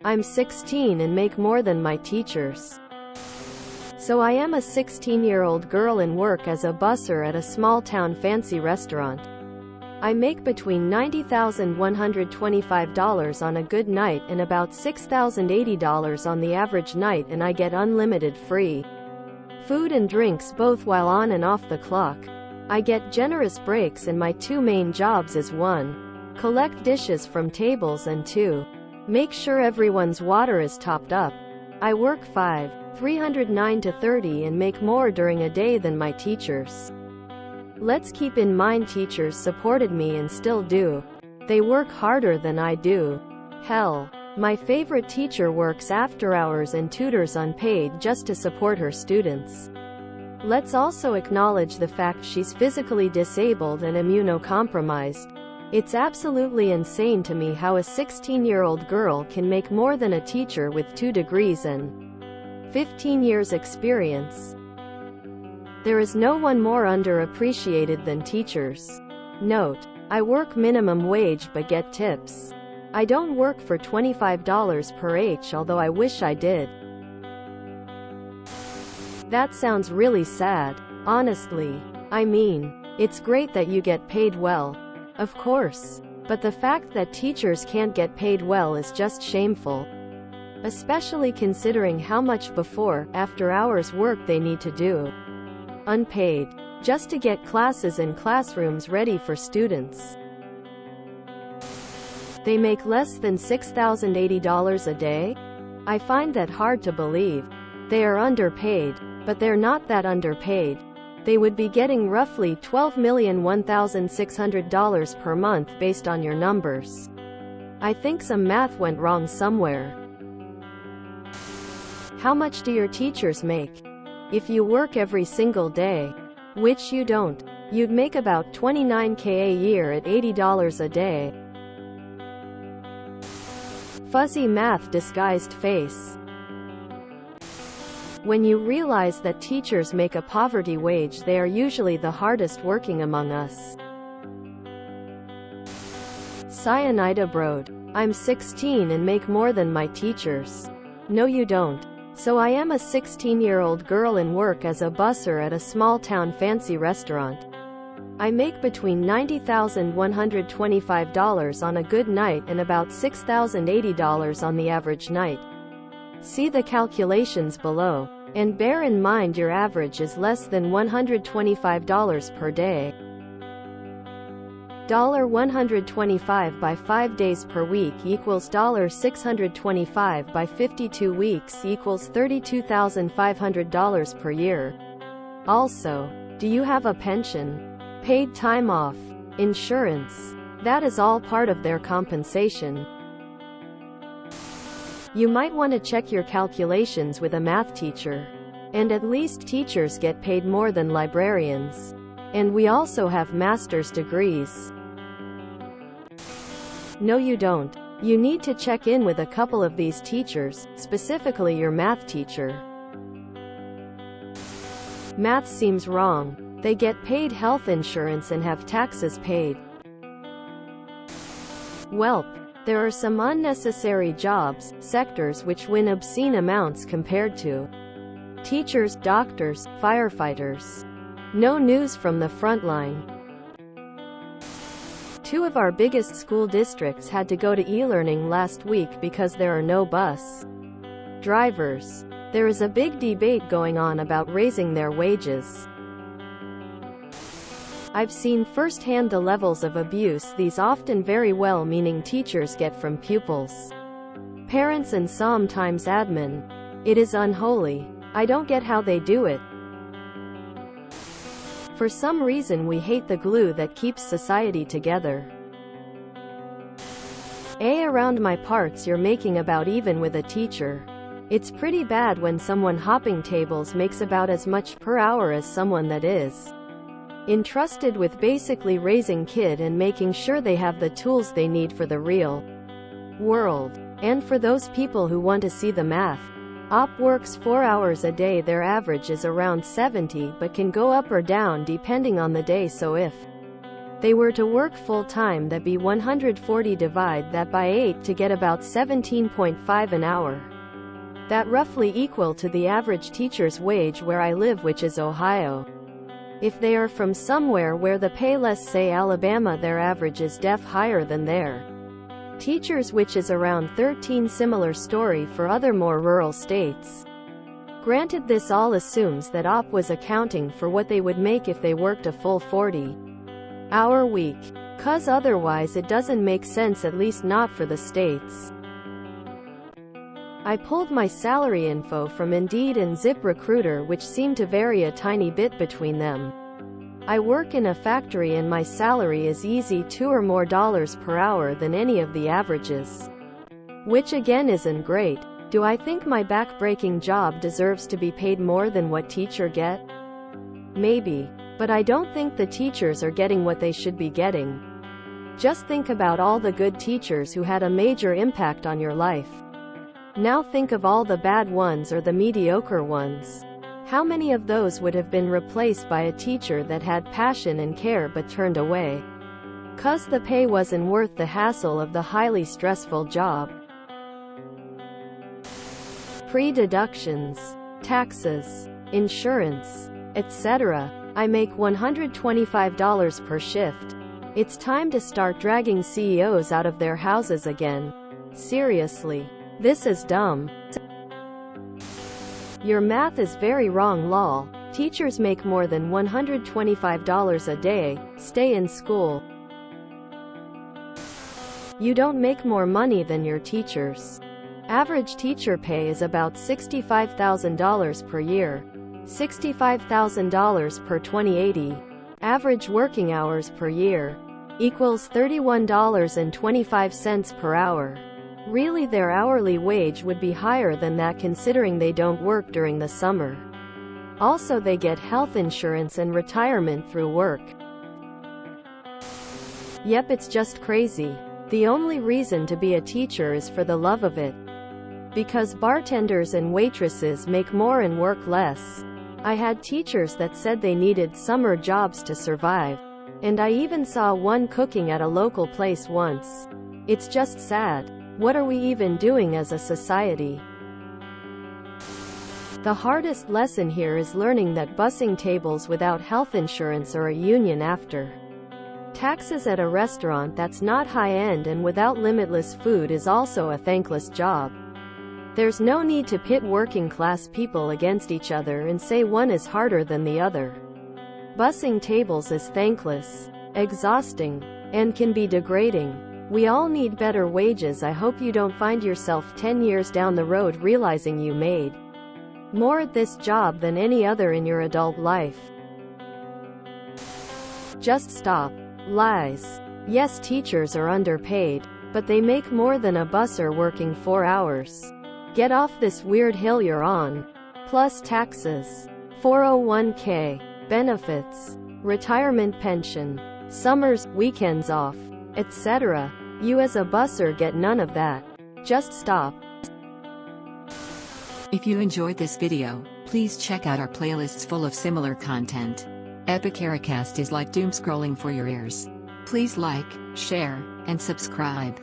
I'm 16 and make more than my teachers. So I am a 16-year-old girl and work as a busser at a small-town fancy restaurant. I make between $90,125 on a good night and about $6,080 on the average night, and I get unlimited free food and drinks both while on and off the clock. I get generous breaks, and my two main jobs is 1. Collect dishes from tables, and 2. Make sure everyone's water is topped up. I work 5, 309 to 30 and make more during a day than my teachers. Let's keep in mind teachers supported me and still do. They work harder than I do. Hell, my favorite teacher works after hours and tutors unpaid just to support her students. Let's also acknowledge the fact she's physically disabled and immunocompromised. It's absolutely insane to me how a 16-year-old girl can make more than a teacher with 2 degrees and 15 years experience. There is no one more underappreciated than teachers. Note: I work minimum wage but get tips. I don't work for $25 per h, although I wish I did. That sounds really sad. Honestly. I mean, it's great that you get paid well. Of course. But the fact that teachers can't get paid well is just shameful. Especially considering how much before, after hours work they need to do. Unpaid. Just to get classes and classrooms ready for students. They make less than $6,080 a day? I find that hard to believe. They are underpaid. But they're not that underpaid. They would be getting roughly $12,001,600 per month based on your numbers. I think some math went wrong somewhere. How much do your teachers make? If you work every single day, which you don't, you'd make about $29,000 a year at $80 a day. Fuzzy math disguised face. When you realize that teachers make a poverty wage, they are usually the hardest working among us. Cyanide-abroad. I'm 16 and make more than my teachers. No you don't. So I am a 16-year-old girl and work as a busser at a small-town fancy restaurant. I make between $90,125 on a good night and about $6,080 on the average night. See the calculations below. And bear in mind your average is less than $125 per day. $125 by 5 days per week equals $625 by 52 weeks equals $32,500 per year. Also, do you have a pension? Paid time off? Insurance? That is all part of their compensation. You might want to check your calculations with a math teacher. And at least teachers get paid more than librarians. And we also have master's degrees. No you don't. You need to check in with a couple of these teachers, specifically your math teacher. Math seems wrong. They get paid health insurance and have taxes paid. Welp. There are some unnecessary jobs, sectors which win obscene amounts compared to teachers, doctors, firefighters. No news from the front line. 2 of our biggest school districts had to go to e-learning last week because there are no bus drivers. There is a big debate going on about raising their wages. I've seen firsthand the levels of abuse these often very well-meaning teachers get from pupils, parents and sometimes admin. It is unholy. I don't get how they do it. For some reason we hate the glue that keeps society together. Around my parts you're making about even with a teacher. It's pretty bad when someone hopping tables makes about as much per hour as someone that is entrusted with basically raising kid and making sure they have the tools they need for the real world. And for those people who want to see the math, OP works 4 hours a day. Their average is around 70 but can go up or down depending on the day, so if they were to work full-time, that be 140, divide that by 8 to get about 17.5 an hour. That roughly equal to the average teacher's wage where I live, which is Ohio. If they are from somewhere where the pay less, say Alabama, their average is def higher than their teachers, which is around 13. Similar story for other more rural states. Granted, this all assumes that OP was accounting for what they would make if they worked a full 40-hour week. 'Cause otherwise it doesn't make sense, at least not for the states. I pulled my salary info from Indeed and ZipRecruiter, which seem to vary a tiny bit between them. I work in a factory and my salary is easy $2 or more per hour than any of the averages. Which again isn't great. Do I think my back-breaking job deserves to be paid more than what teachers get? Maybe. But I don't think the teachers are getting what they should be getting. Just think about all the good teachers who had a major impact on your life. Now think of all the bad ones or the mediocre ones. How many of those would have been replaced by a teacher that had passion and care but turned away 'cause the pay wasn't worth the hassle of the highly stressful job? Pre-deductions, taxes, insurance, etc. I make $125 per shift. It's time to start dragging CEOs out of their houses again. Seriously. This is dumb. Your math is very wrong, lol. Teachers make more than $125 a day. Stay in school. You don't make more money than your teachers. Average teacher pay is about $65,000 per year. $65,000 per 2080. Average working hours per year equals $31.25 per hour. Really, their hourly wage would be higher than that, considering they don't work during the summer. Also, they get health insurance and retirement through work. Yep, it's just crazy. The only reason to be a teacher is for the love of it. Because bartenders and waitresses make more and work less. I had teachers that said they needed summer jobs to survive. And I even saw one cooking at a local place once. It's just sad. What are we even doing as a society? The hardest lesson here is learning that bussing tables without health insurance are a union after. Taxes at a restaurant that's not high-end and without limitless food is also a thankless job. There's no need to pit working-class people against each other and say one is harder than the other. Bussing tables is thankless, exhausting, and can be degrading. We all need better wages. I hope you don't find yourself 10 years down the road realizing you made more at this job than any other in your adult life. Just stop. Lies. Yes, teachers are underpaid, but they make more than a busser working 4 hours. Get off this weird hill you're on. Plus taxes, 401k, benefits, retirement pension, summers, weekends off, etc. You as a busser get none of that. Just stop. If you enjoyed this video, please check out our playlists full of similar content. Epicaricast is like doom scrolling for your ears. Please like, share, and subscribe.